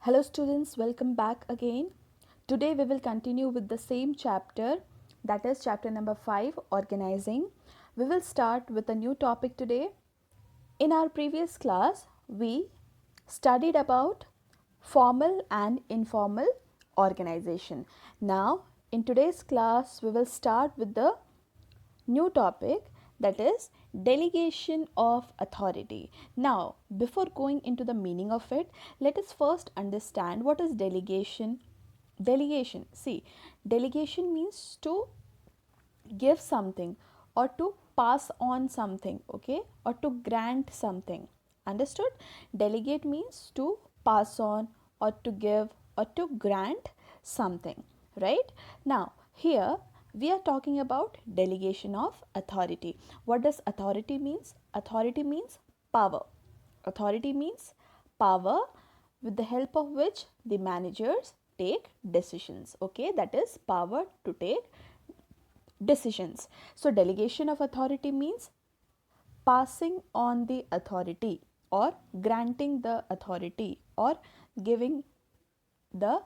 Hello students, welcome back again. Today we will continue with the same chapter, that is chapter number 5, organizing. We will start with a new topic today. In our previous class, we studied about formal and informal organization. Now, in today's class, we will start with the new topic, that is delegation of authority. Now, before going into the meaning of it, let us first understand what is delegation. Delegation means to give something or to pass on something, okay, or to grant something. Understood? Delegate means to pass on or to give or to grant something, right? Now, here we are talking about delegation of authority. What does authority means? Authority means power. Authority means power with the help of which the managers take decisions, okay, that is power to take decisions. So delegation of authority means passing on the authority or granting the authority or giving the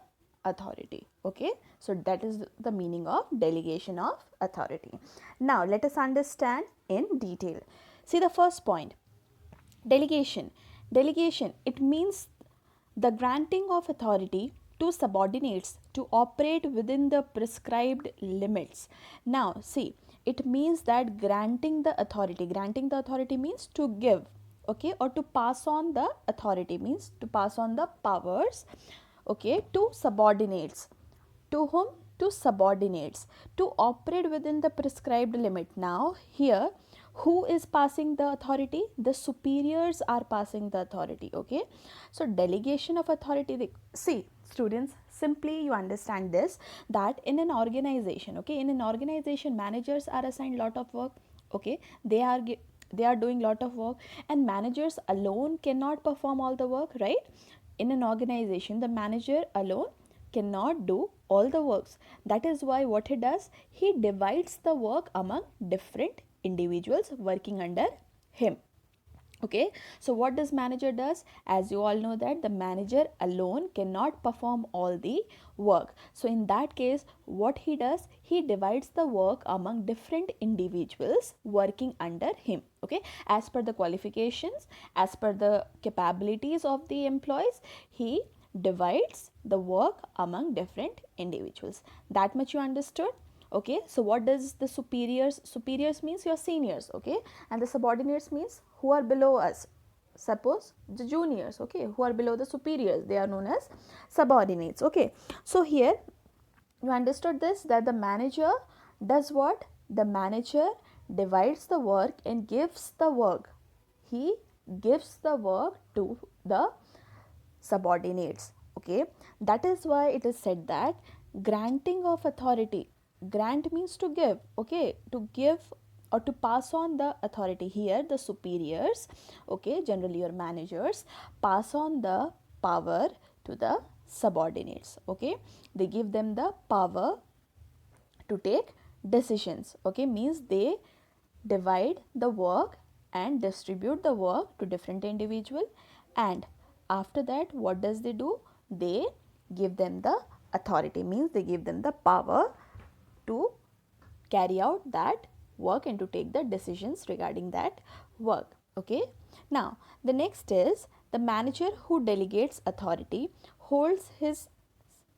authority, okay. So that is the meaning of delegation of authority. Now let us understand in detail. See the first point, delegation. Delegation, it means the granting of authority to subordinates to operate within the prescribed limits. Now, see, it means that granting the authority means to give, okay, or to pass on the authority means to pass on the powers, okay, to subordinates. To whom? To subordinates, to operate within the prescribed limit. Now, here, who is passing the authority? The superiors are passing the authority, okay. So delegation of authority, see students, simply you understand this, that in an organization, okay, in an organization, managers are assigned lot of work, okay, they are doing lot of work, and managers alone cannot perform all the work, right? In an organization, the manager alone cannot do all the works. That is why what he does, he divides the work among different individuals working under him, okay. So what does manager does? As you all know that the manager alone cannot perform all the work. So in that case, what he does, he divides the work among different individuals working under him, okay, as per the qualifications, as per the capabilities of the employees. He divides the work among different individuals. That much you understood? Okay. So what does the superiors means your seniors, okay, and the subordinates means who are below us, suppose the juniors, okay, who are below the superiors, they are known as subordinates, okay. So here you understood this, that the manager does what? The manager divides the work and gives the work, he gives the work to the subordinates, okay. That is why it is said that granting of authority, grant means to give, okay, to give or to pass on the authority. Here the superiors, okay, generally your managers, pass on the power to the subordinates, okay. They give them the power to take decisions, okay, means they divide the work and distribute the work to different individual, and after that what does they do? They give them the authority, means they give them the power to carry out that work and to take the decisions regarding that work, okay. Now the next is the manager who delegates authority holds his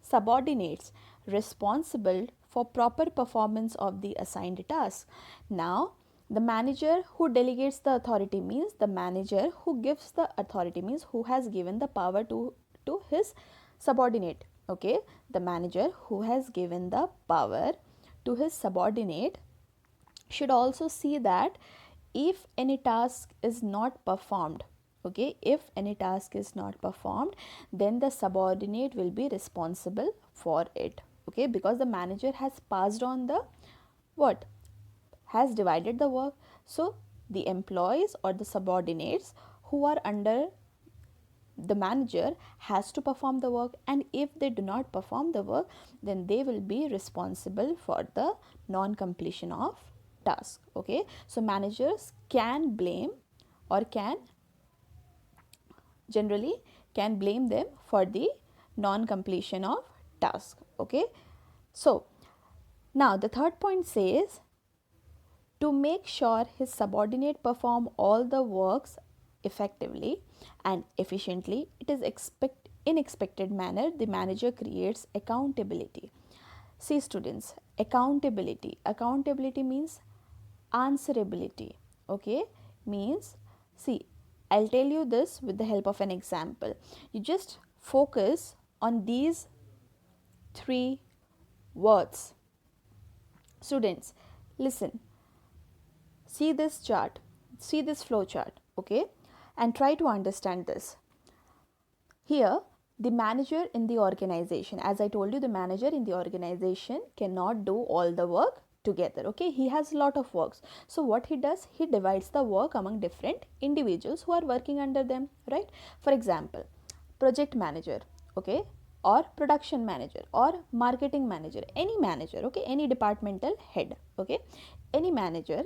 subordinates responsible for proper performance of the assigned task. Now, the manager who delegates the authority means the manager who gives the authority means who has given the power to his subordinate. Okay, the manager who has given the power to his subordinate should also see that if any task is not performed, okay, if any task is not performed, then the subordinate will be responsible for it, okay, because the manager has passed on the what, has divided the work. So the employees or the subordinates who are under the manager has to perform the work, and if they do not perform the work, then they will be responsible for the non completion of task, okay. So managers can blame or can generally can blame them for the non-completion of task. Okay, so now the third point says to make sure his subordinate perform all the works effectively and efficiently, it is in expected manner, the manager creates accountability. See students, accountability means answerability. Okay, means, see, I'll tell you this with the help of an example. You just focus on these three words. Students, listen, see this chart, see this flow chart, okay, and try to understand this. Here, the manager in the organization, as I told you, the manager in the organization cannot do all the work together. Okay, he has a lot of works. So what he does, he divides the work among different individuals who are working under them, right? For example, project manager, okay, or production manager or marketing manager, any manager, okay, any departmental head, okay, any manager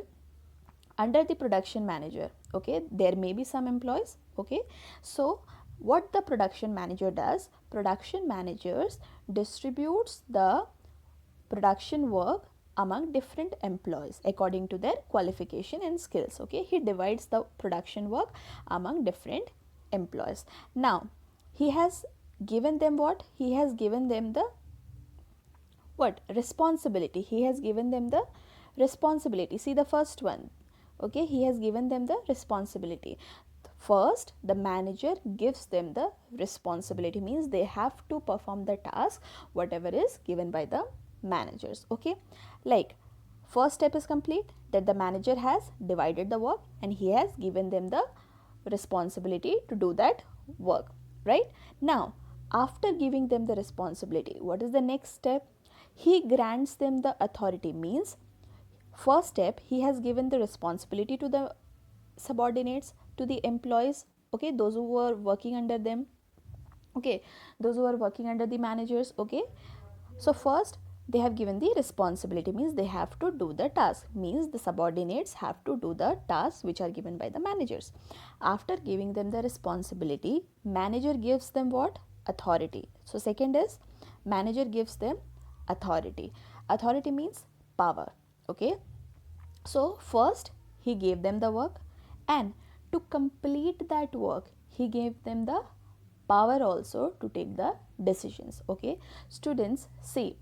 under the production manager, okay, there may be some employees, okay. So what the production manager does, production managers distributes the production work among different employees according to their qualification and skills. Okay, he divides the production work among different employees. Now he has given them what, he has given them the what, responsibility. He has given them the responsibility. See the first one, okay, he has given them the responsibility. First, the manager gives them the responsibility, means they have to perform the task whatever is given by the managers. Okay, like first step is complete, that the manager has divided the work and he has given them the responsibility to do that work, right? Now after giving them the responsibility, what is the next step? He grants them the authority, means first step, he has given the responsibility to the subordinates, to the employees, okay, those who were working under them, okay, those who are working under the managers. Okay, so first they have given the responsibility, means they have to do the task, means the subordinates have to do the tasks which are given by the managers. After giving them the responsibility, manager gives them what, authority. So second is manager gives them authority. Authority means power. Okay, so first he gave them the work, and to complete that work he gave them the power also to take the decisions. Okay, students, see,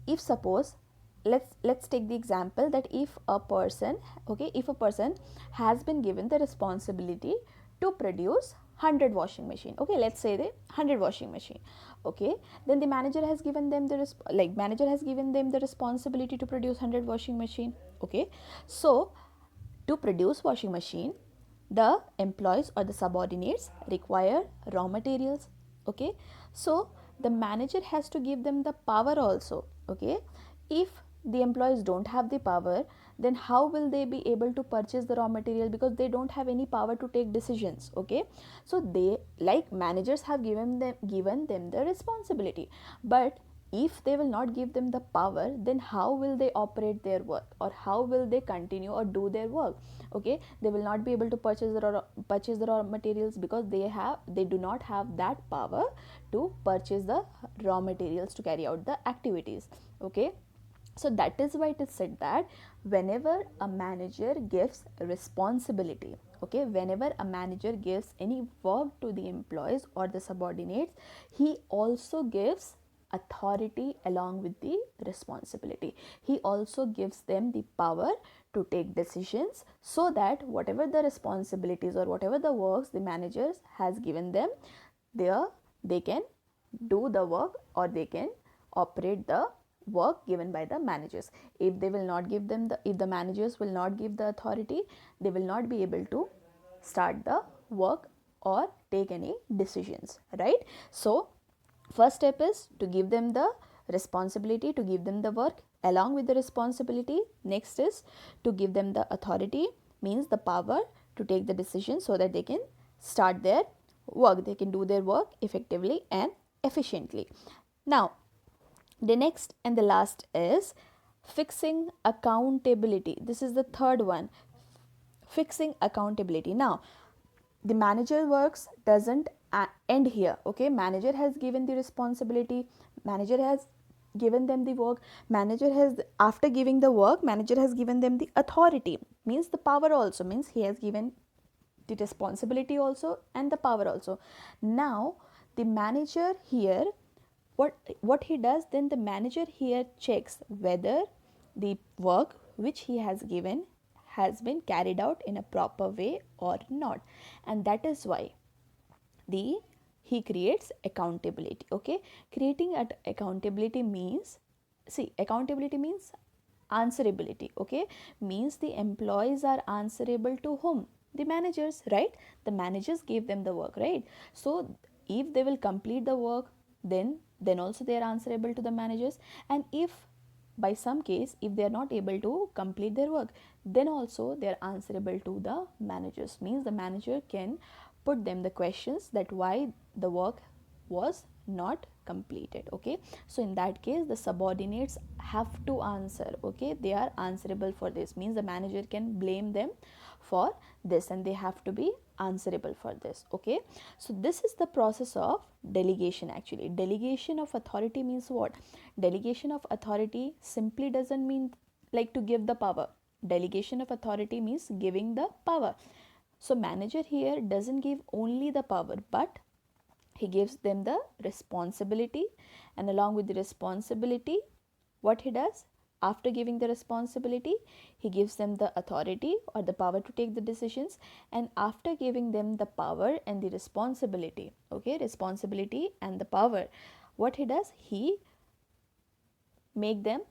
if suppose, let's take the example that if a person, okay, if a person has been given the responsibility to produce 100 washing machine, okay, let's say the 100 washing machine, okay, then the manager has given them the manager has given them the responsibility to produce 100 washing machine. Okay, so to produce washing machine, the employees or the subordinates require raw materials. Okay, so the manager has to give them the power also. Okay, if the employees don't have the power, then how will they be able to purchase the raw material, because they don't have any power to take decisions. Okay, so they, like, managers have given them the responsibility, but if they will not give them the power, then how will they operate their work, or how will they continue or do their work? Okay, they will not be able to purchase the raw materials, because they do not have that power to purchase the raw materials to carry out the activities. Okay, so that is why it is said that whenever a manager gives responsibility, okay, whenever a manager gives any work to the employees or the subordinates, he also gives authority along with the responsibility. He also gives them the power to take decisions, so that whatever the responsibilities or whatever the works the managers has given them, there they can do the work, or they can operate the work given by the managers. If they will not give them if the managers will not give the authority, they will not be able to start the work or take any decisions, right? So first step is to give them the responsibility, to give them the work along with the responsibility. Next is to give them the authority, means the power to take the decision, so that they can start their work, they can do their work effectively and efficiently. Now the next and the last is fixing accountability. This is the third one, fixing accountability. Now the manager works doesn't end here. Okay, manager has given the responsibility, manager has given them the work, manager has, after giving the work, manager has given them the authority, means the power also, means he has given the responsibility also and the power also. Now the manager here, what he does, then the manager here checks whether the work which he has given has been carried out in a proper way or not. And that is why the he creates accountability. Okay, creating accountability means, see, accountability means answerability. Okay, means the employees are answerable to whom? The managers, right? The managers gave them the work, right? So if they will complete the work, then also they are answerable to the managers. And if by some case if they are not able to complete their work, then also they are answerable to the managers, means the manager can put them the questions that why the work was not completed. Okay, so in that case the subordinates have to answer. Okay, they are answerable for this, means the manager can blame them for this and they have to be answerable for this. Okay, so this is the process of delegation. Actually, delegation of authority means what? Delegation of authority simply doesn't mean like to give the power. Delegation of authority means giving the power. So manager here doesn't give only the power, but he gives them the responsibility, and along with the responsibility, what he does, after giving the responsibility, he gives them the authority or the power to take the decisions. And after giving them the power and the responsibility, okay, responsibility and the power, what he does, he make them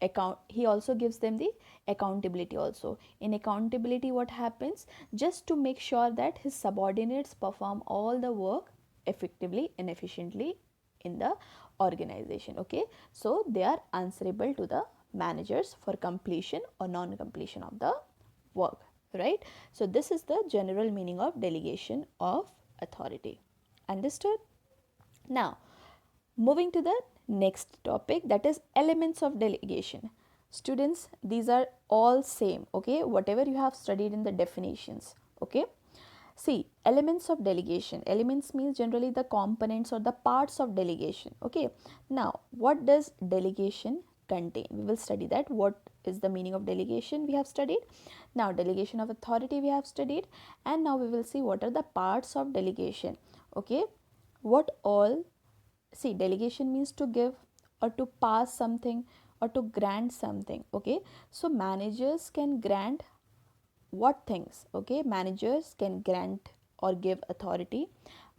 account, he also gives them the accountability also. In accountability, what happens, just to make sure that his subordinates perform all the work effectively and efficiently in the organization. Okay, so they are answerable to the managers for completion or non completion of the work, right? So this is the general meaning of delegation of authority. Understood? Now moving to the next topic, that is elements of delegation. Students, these are all same. Okay, whatever you have studied in the definitions. Okay, see, elements of delegation, elements means generally the components or the parts of delegation. Okay, now what does delegation contain? We will study that. What is the meaning of delegation we have studied. Now delegation of authority we have studied, and now we will see what are the parts of delegation. Okay, what all, see, delegation means to give or to pass something or to grant something. Okay, so managers can grant what things? Okay, managers can grant or give authority,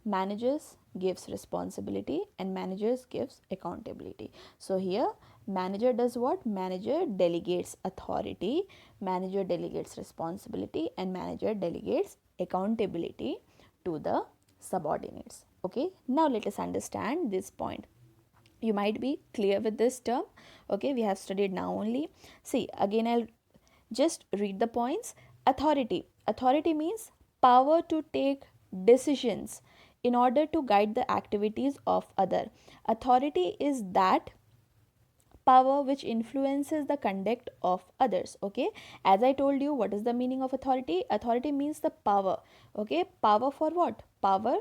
managers gives responsibility, and managers gives accountability. So here manager does what? Manager delegates authority, manager delegates responsibility, and manager delegates accountability to the subordinates. Okay, now let us understand this point. You might be clear with this term. Okay, we have studied now only. See, again I'll just read the points. Authority. Authority means power to take decisions in order to guide the activities of other. Authority is that power which influences the conduct of others. Okay, as I told you, what is the meaning of authority? Authority means the power. Okay, power for what? Power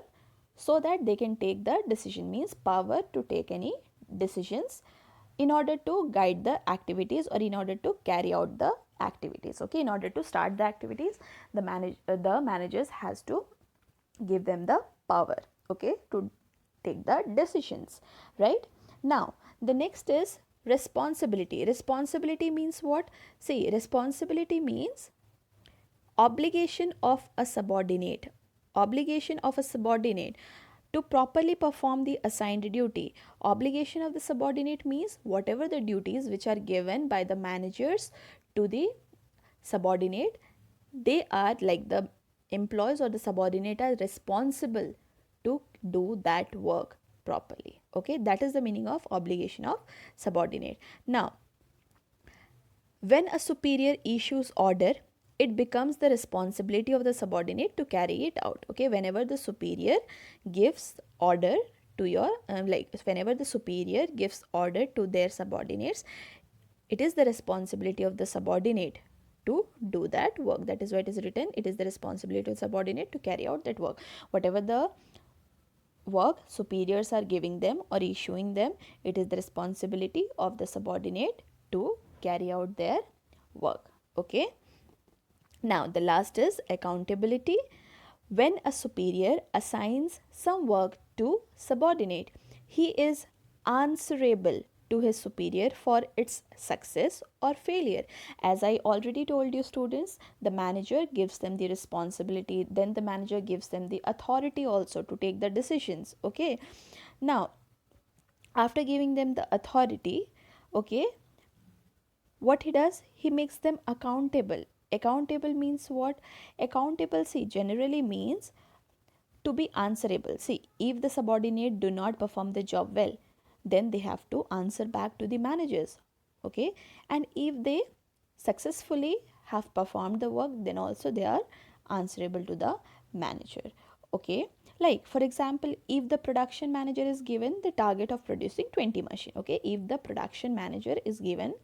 so that they can take the decision, means power to take any decisions in order to guide the activities or in order to carry out the activities. Okay, in order to start the activities, the managers has to give them the power, okay, to take the decisions, right? Now the next is responsibility. Responsibility means what? See, responsibility means obligation of a subordinate, obligation of a subordinate to properly perform the assigned duty. Obligation of the subordinate means whatever the duties which are given by the managers to the subordinate, they are like the employees or the subordinate are responsible to do that work properly. Okay, that is the meaning of obligation of subordinate. Now when a superior issues order, it becomes the responsibility of the subordinate to carry it out. Okay, whenever the superior gives order to your whenever the superior gives order to their subordinates, it is the responsibility of the subordinate to do that work. That is why it is written, it is the responsibility of the subordinate to carry out that work. Whatever the work superiors are giving them or issuing them, it is the responsibility of the subordinate to carry out their work. Okay. Now, the last is accountability. When a superior assigns some work to subordinate, he is answerable to his superior for its success or failure. As I already told you, students, the manager gives them the responsibility, then the manager gives them the authority also to take the decisions. Okay. Now, after giving them the authority, okay, what he does, he makes them accountable. Accountable means what? Accountable, see, generally means to be answerable. See, if the subordinate do not perform the job well, then they have to answer back to the managers. Okay. And if they successfully have performed the work, then also they are answerable to the manager. Okay. Like for example, if the production manager is given the target of producing 20 machine, okay, if the production manager is given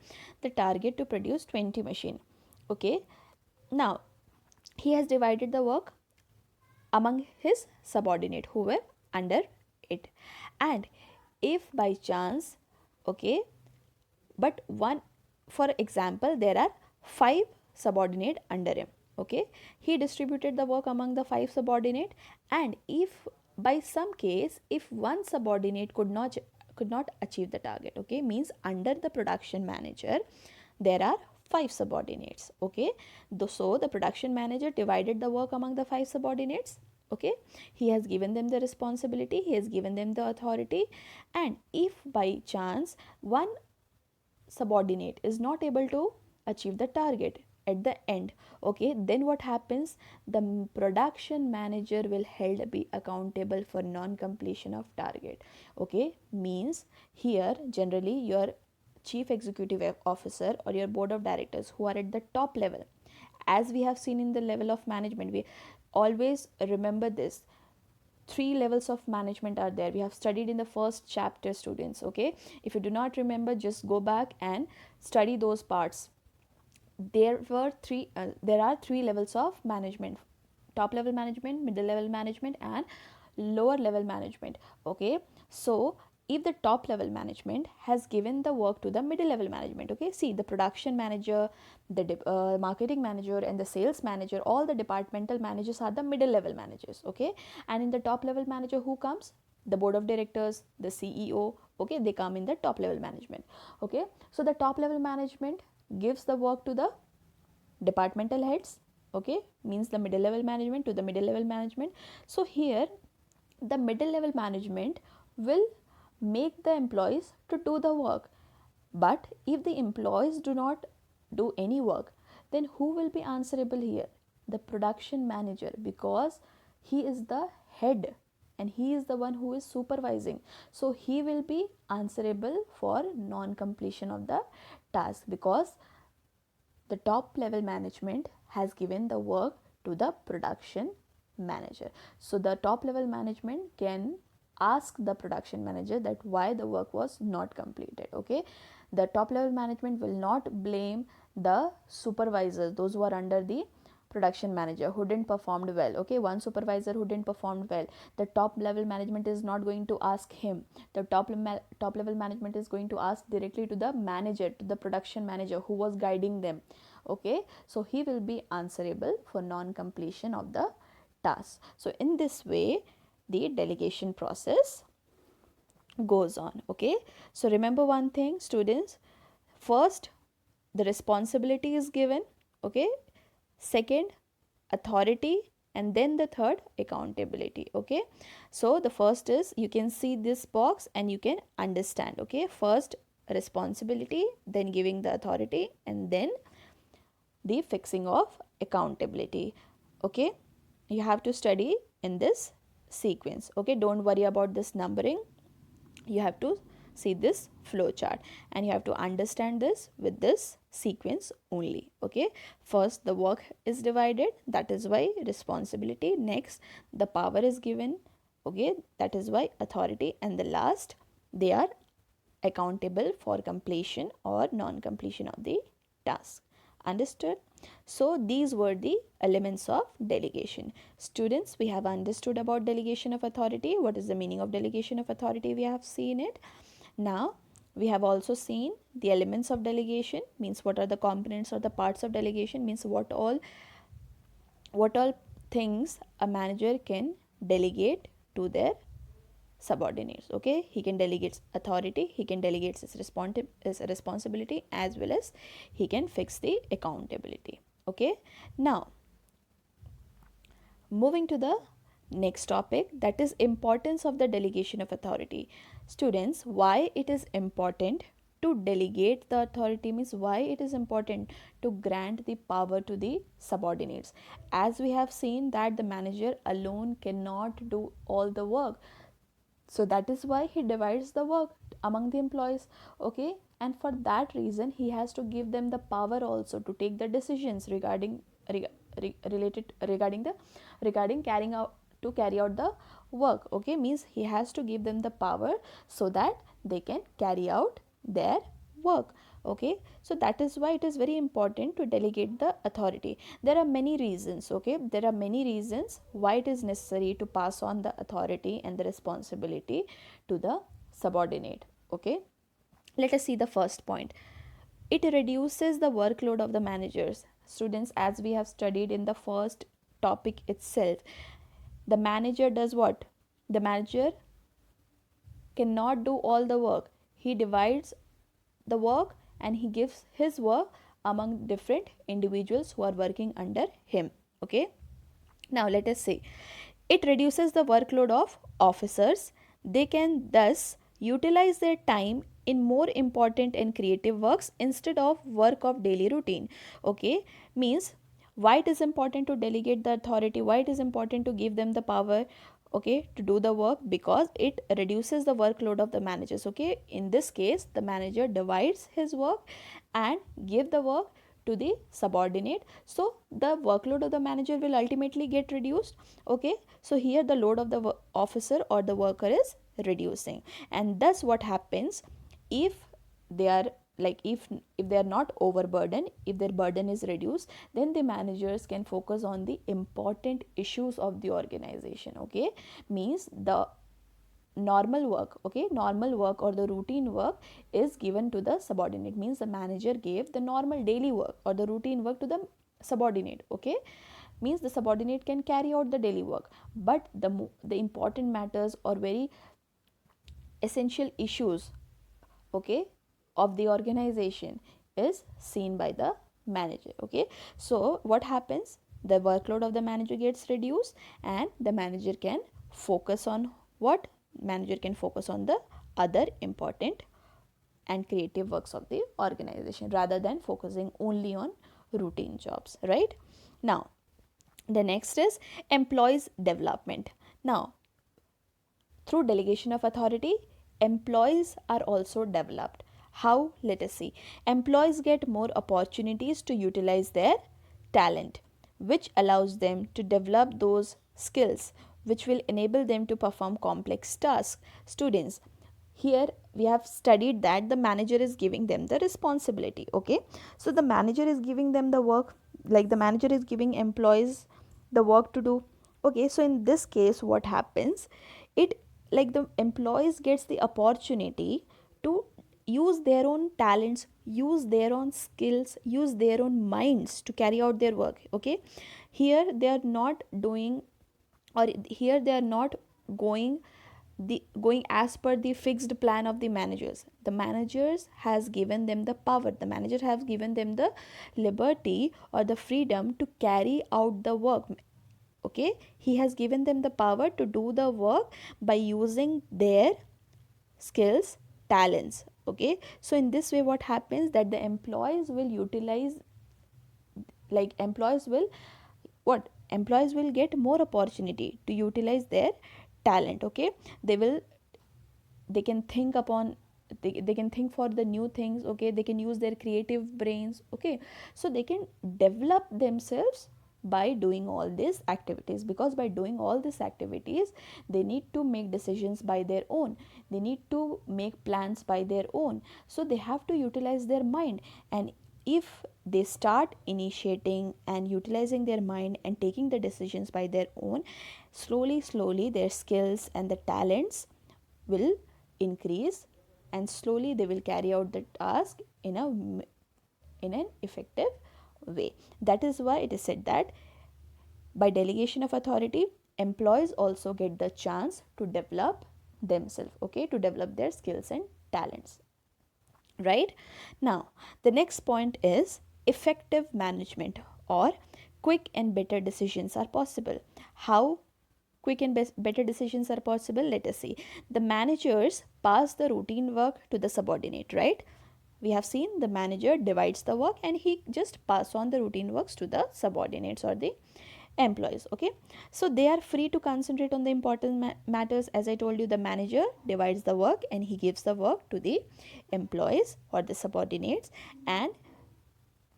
the target to produce 20 machine, okay, now he has divided the work among his subordinate who were under it. And if by chance, okay, but one, for example, there are 5 subordinate under him, okay, he distributed the work among the 5 subordinate. And if by some case, if one subordinate could not achieve the target, okay, means under the production manager there are 5 subordinates. Okay. So the production manager divided the work among the 5 subordinates. Okay. He has given them the responsibility, he has given them the authority. And if by chance one subordinate is not able to achieve the target at the end, okay, then what happens, the production manager will held be accountable for non completion of target. Okay. Means here generally your chief executive officer or your board of directors who are at the top level, as we have seen in the level of management, we always remember this, 3 levels of management are there, we have studied in the first chapter, students. Okay. If you do not remember, just go back and study those parts. There are 3 levels of management: top level management, middle level management, and lower level management. Okay. So if the top level management has given the work to the middle level management, okay, see, the production manager, the marketing manager, and the sales manager, all the departmental managers are the middle level managers. Okay. And in the top level manager, who comes? The board of directors, the CEO. Okay, they come in the top level management. Okay. So the top level management gives the work to the departmental heads. Okay. Means the middle level management to the middle level management. So here the middle level management will make the employees to do the work. But if the employees do not do any work, then who will be answerable here? The production manager, because he is the head and he is the one who is supervising. So he will be answerable for non completion of the task, because the top level management has given the work to the production manager. So the top level management can ask the production manager that why the work was not completed. Okay. The top level management will not blame the supervisors, those who are under the production manager who didn't performed well. Okay. One supervisor who didn't perform well, the top level management is not going to ask him. The top level management is going to ask directly to the manager, to the production manager who was guiding them. Okay. So he will be answerable for non completion of the task. So in this way the delegation process goes on. Okay. So remember one thing, students: first, the responsibility is given. Okay. Second, authority. And then the third, accountability. Okay. So the first is, you can see this box and you can understand. Okay. First, responsibility, then giving the authority, and then the fixing of accountability. Okay. You have to study in this sequence. Okay. Don't worry about this numbering. You have to see this flow chart and you have to understand this with this sequence only. Okay. First, the work is divided, that is why responsibility. Next, the power is given. Okay. That is why authority. And the last, they are accountable for completion or non completion of the task. Understood? So these were the elements of delegation. Students, we have understood about delegation of authority. What is the meaning of delegation of authority? We have seen it. Now we have also seen the elements of delegation, means what are the components or the parts of delegation, means what all things a manager can delegate to their subordinates. Okay, he can delegate authority, he can delegate his responsibility, as well as he can fix the accountability. Okay, now moving to the next topic, that is importance of the delegation of authority. Students, why it is important to delegate the authority, means why it is important to grant the power to the subordinates. As we have seen that the manager alone cannot do all the work, so that is why he divides the work among the employees. Okay, and for that reason he has to give them the power also to take the decisions regarding related regarding the regarding carry out the work. Okay, means he has to give them the power so that they can carry out their work. Okay, so that is why it is very important to delegate the authority. There are many reasons. Okay, there are many reasons why it is necessary to pass on the authority and the responsibility to the subordinate. Okay, let us see the first point. It reduces the workload of the managers. Students, as we have studied in the first topic itself, the manager does what? The manager cannot do all the work. He divides the work and he gives his work among different individuals who are working under him. Okay, now let us say it reduces the workload of officers. They can thus utilize their time in more important and creative works instead of work of daily routine. Okay, means why it is important to delegate the authority, why it is important to give them the power, okay, to do the work, because it reduces the workload of the managers. Okay, in this case the manager divides his work and give the work to the subordinate, so the workload of the manager will ultimately get reduced. Okay, so here the load of the officer or the worker is reducing, and thus what happens, if they are if they are not overburdened, if their burden is reduced, then the managers can focus on the important issues of the organization. Okay, means the normal work, okay, normal work or the routine work is given to the subordinate, means the manager gave the normal daily work or the routine work to the subordinate. Okay, means the subordinate can carry out the daily work, but the important matters or very essential issues, okay, of the organization is seen by the manager. Okay, so what happens, the workload of the manager gets reduced and the manager can focus on what, manager can focus on the other important and creative works of the organization rather than focusing only on routine jobs, right? Now the next is employees development. Now through delegation of authority, employees are also developed. How? Let us see. Employees get more opportunities to utilize their talent, which allows them to develop those skills which will enable them to perform complex tasks. Students, here we have studied that the manager is giving them the responsibility. Okay, so the manager is giving them the work, like the manager is giving employees the work to do. Okay, so in this case what happens, it like the employees gets the opportunity to use their own talents, use their own skills, use their own minds to carry out their work. Okay, here they are not doing, or here they are not going going as per the fixed plan of the managers. The managers has given them the power, the manager has given them the liberty or the freedom to carry out the work. Okay, he has given them the power to do the work by using their skills, talents. Okay, so in this way what happens, that the employees will utilize, like employees will what, employees will get more opportunity to utilize their talent. Okay, they will, they can think upon, they can think for the new things. Okay, they can use their creative brains. Okay, so they can develop themselves by doing all these activities, because by doing all these activities they need to make decisions by their own, they need to make plans by their own, so they have to utilize their mind. And if they start initiating and utilizing their mind and taking the decisions by their own, slowly their skills and the talents will increase, and slowly they will carry out the task in an effective way. That is why it is said that by delegation of authority, employees also get the chance to develop themselves, okay, to develop their skills and talents, right? Now, the next point is effective management, or quick and better decisions are possible. How quick and better decisions are possible? Let us see. The managers pass the routine work to the subordinate, right? We have seen the manager divides the work and he just pass on the routine works to the subordinates or the employees, okay? So they are free to concentrate on the important matters. As I told you, the manager divides the work and he gives the work to the employees or the subordinates, and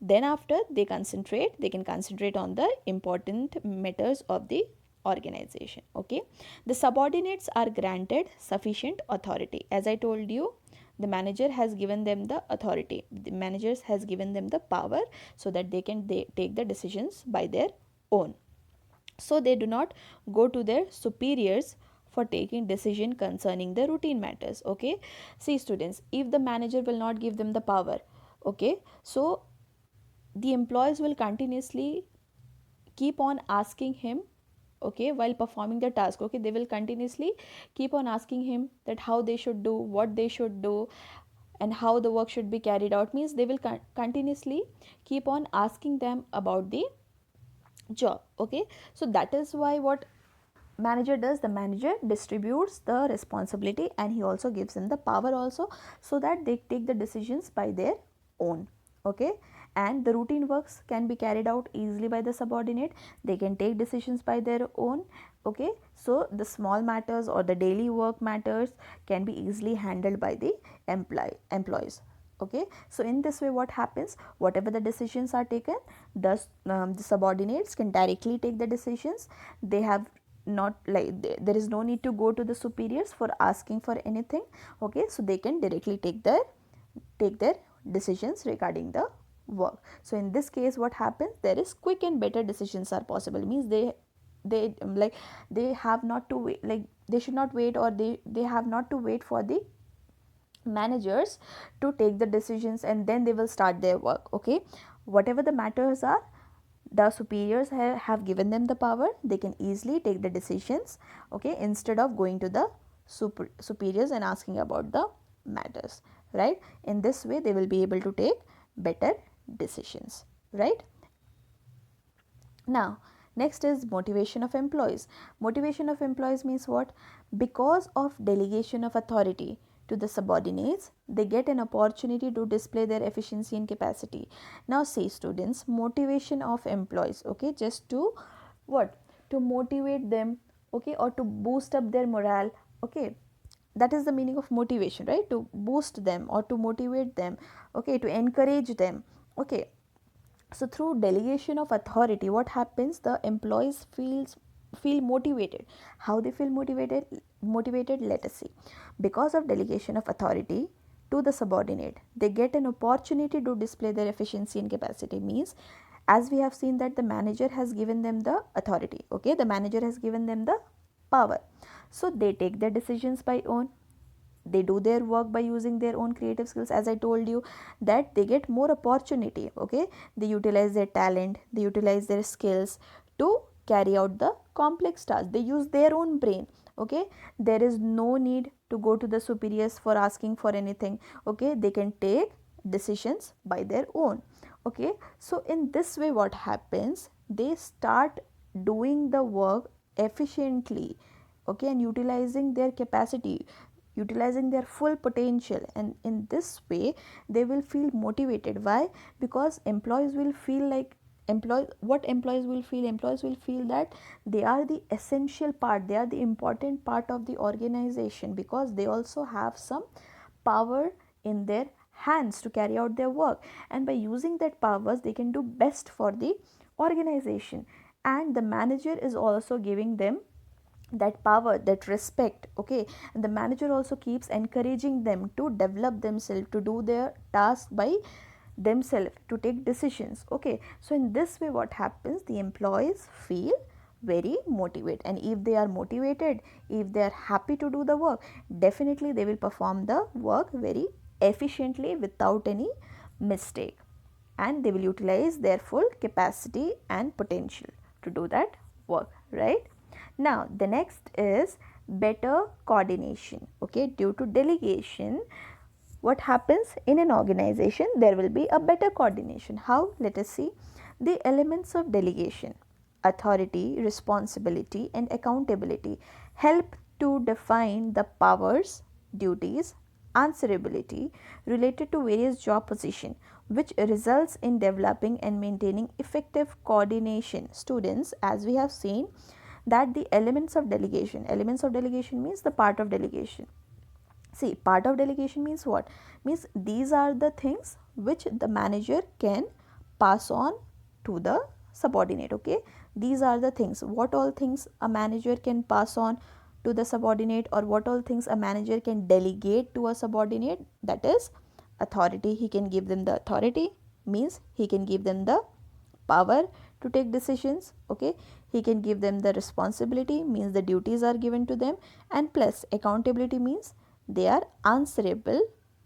then after they can concentrate on the important matters of the organization, okay? The subordinates are granted sufficient authority. As I told you, the manager has given them the authority, the managers has given them the power, so that they take the decisions by their own. So they do not go to their superiors for taking decision concerning the routine matters, okay? See students, if the manager will not give them the power, okay, so the employees will continuously keep on asking him, okay, while performing the task, okay, they will continuously keep on asking him that how they should do, what they should do, and how the work should be carried out. Means they will continuously keep on asking them about the job, okay? So that is why what manager does, the manager distributes the responsibility and he also gives them the power also, so that they take the decisions by their own, okay? And the routine works can be carried out easily by the subordinate, they can take decisions by their own, okay? So the small matters or the daily work matters can be easily handled by the employees, okay? So in this way what happens, whatever the decisions are taken, the subordinates can directly take the decisions. They have not like there is no need to go to the superiors for asking for anything, okay? So they can directly take their decisions regarding the work. So in this case what happens, there is quick and better decisions are possible. Means they have not to wait, like they should not wait, or they have not to wait for the managers to take the decisions and then they will start their work, okay? Whatever the matters are, the superiors have given them the power, they can easily take the decisions, okay, instead of going to the superiors and asking about the matters, right? In this way they will be able to take better decisions, right? Now, next is motivation of employees. Motivation of employees means what? Because of delegation of authority to the subordinates, they get an opportunity to display their efficiency and capacity. Now, say students, motivation of employees, okay, just to what? To motivate them, okay, or to boost up their morale, okay? That is the meaning of motivation, right? To boost them or to motivate them, okay, to encourage them, okay? So through delegation of authority, what happens, the employees feel motivated. How they feel motivated, let us see. Because of delegation of authority to the subordinate, they get an opportunity to display their efficiency and capacity. Means, as we have seen that the manager has given them the authority, okay, the manager has given them the power, so they take their decisions by own, they do their work by using their own creative skills. As I told you that they get more opportunity, okay, they utilize their talent, they utilize their skills to carry out the complex task, they use their own brain, okay? There is no need to go to the superiors for asking for anything, okay? They can take decisions by their own, okay? So in this way what happens, they start doing the work efficiently, okay, and utilizing their capacity, utilizing their full potential, and in this way they will feel motivated. Why? Because employees will feel like employees will feel that they are the essential part, they are the important part of the organization, because they also have some power in their hands to carry out their work, and by using that powers they can do best for the organization. And the manager is also giving them that power, that respect, okay? And the manager also keeps encouraging them to develop themselves, to do their task by themselves to take decisions. Okay, so in this way what happens, the employees feel very motivated, and if they are motivated, if they are happy to do the work, definitely they will perform the work very efficiently without any mistake, and they will utilize their full capacity and potential to do that work, right? Now the next is better coordination. Okay, due to delegation, what happens in an organization, there will be a better coordination. How? Let us see. The elements of delegation: authority, responsibility and accountability help to define the powers, duties, answerability related to various job positions, which results in developing and maintaining effective coordination. Students, as we have seen that the elements of delegation means the part of delegation. See, part of delegation means what? Means these are the things which the manager can pass on to the subordinate. Okay, these are the things. What all things a manager can pass on to the subordinate, or what all things a manager can delegate to a subordinate? That is authority. He can give them the authority, means he can give them the power to take decisions. Okay, he can give them the responsibility, means the duties are given to them, and plus accountability means they are answerable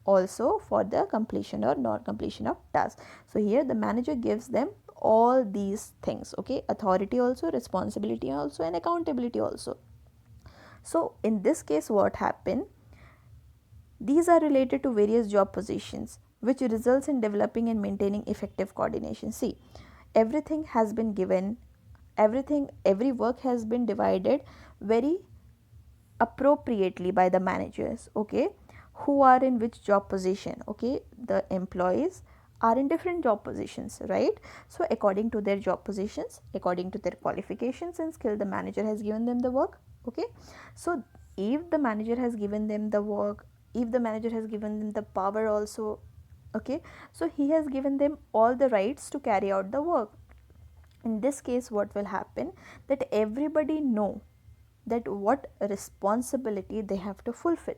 also for the completion or non completion of tasks. So here the manager gives them all these things. Okay, authority also, responsibility also and accountability also. So in this case what happened, these are related to various job positions, which results in developing and maintaining effective coordination. See, everything has been given, every work has been divided very appropriately by the managers. Okay, who are in which job position? Okay, the employees are in different job positions, right? So according to their job positions, according to their qualifications and skill, the manager has given them the work. Okay, so if the manager has given them the work, if the manager has given them the power also, okay, so he has given them all the rights to carry out the work. In this case what will happen, that everybody know that what responsibility they have to fulfill.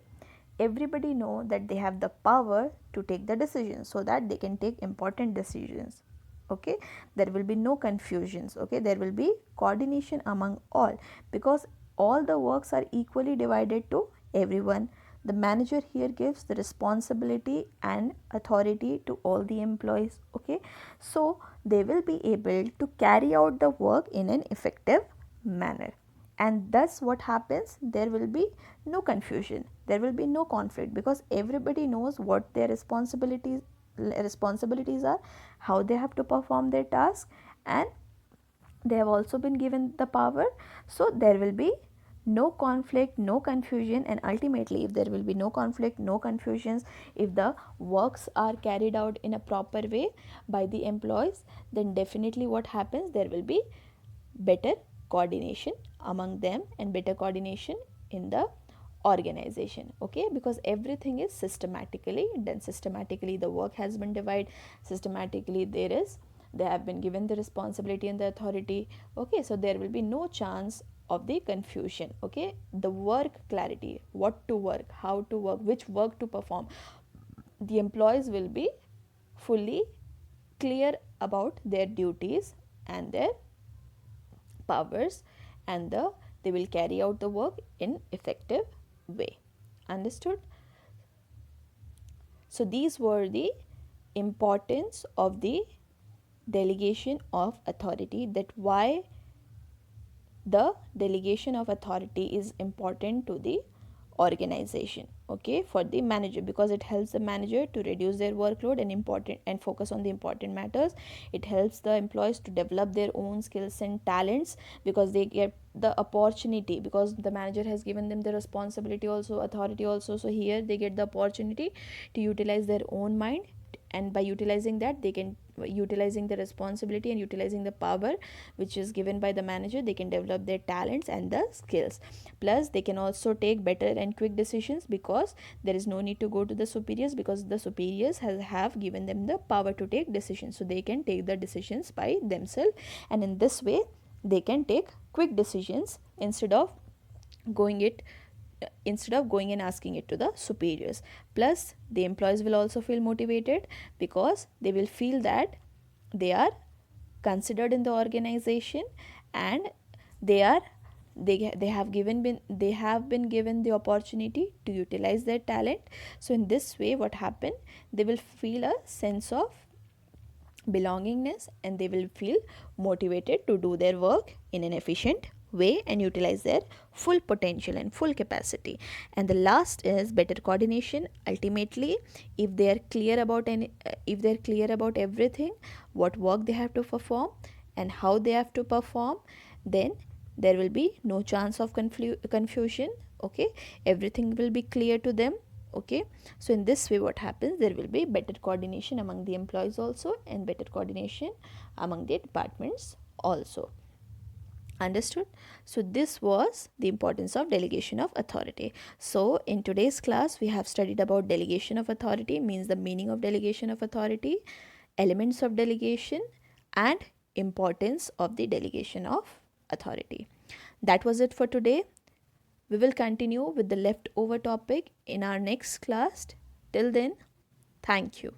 Everybody know that they have the power to take the decisions, so that they can take important decisions. Okay, there will be no confusions. Okay, there will be coordination among all, because all the works are equally divided to everyone. The manager here gives the responsibility and authority to all the employees. Okay, so they will be able to carry out the work in an effective manner, and thus what happens, there will be no confusion, there will be no conflict, because everybody knows what their responsibilities are, how they have to perform their task, and they have also been given the power. So there will be no conflict, no confusion, and ultimately if there will be no conflict, no confusions, if the works are carried out in a proper way by the employees, then definitely what happens, there will be better coordination among them and better coordination in the organization. Okay, because everything is systematically done, systematically the work has been divided, systematically they have been given the responsibility and the authority. Okay, so there will be no chance of the confusion. Okay, the work clarity, what to work, how to work, which work to perform, the employees will be fully clear about their duties and their powers, and they will carry out the work in effective way. Understood? So these were the importance of the delegation of authority, that why the delegation of authority is important to the organization. Okay, for the manager, because it helps the manager to reduce their workload and focus on the important matters. It helps the employees to develop their own skills and talents, because they get the opportunity, because the manager has given them the responsibility also, authority also. So here they get the opportunity to utilize their own mind, and by utilizing that, they can, utilizing the responsibility and utilizing the power which is given by the manager, they can develop their talents and the skills. Plus they can also take better and quick decisions, because there is no need to go to the superiors, because the superiors have given them the power to take decisions, so they can take the decisions by themselves, and in this way they can take quick decisions instead of going it instead of going and asking it to the superiors. Plus the employees will also feel motivated because they will feel that they are considered in the organization, and they are they have been given the opportunity to utilize their talent. So in this way, what happen, they will feel a sense of belongingness, and they will feel motivated to do their work in an efficient way and utilize their full potential and full capacity. And the last is better coordination. Ultimately, if they are clear about if they're clear about everything, what work they have to perform and how they have to perform, then there will be no chance of confusion. Okay, everything will be clear to them. Okay, so in this way, what happens, there will be better coordination among the employees also, and better coordination among the departments also. Understood? So this was the importance of delegation of authority. So in today's class, we have studied about delegation of authority, means the meaning of delegation of authority, elements of delegation, and importance of the delegation of authority. That was it for today. We will continue with the leftover topic in our next class. Till then, thank you.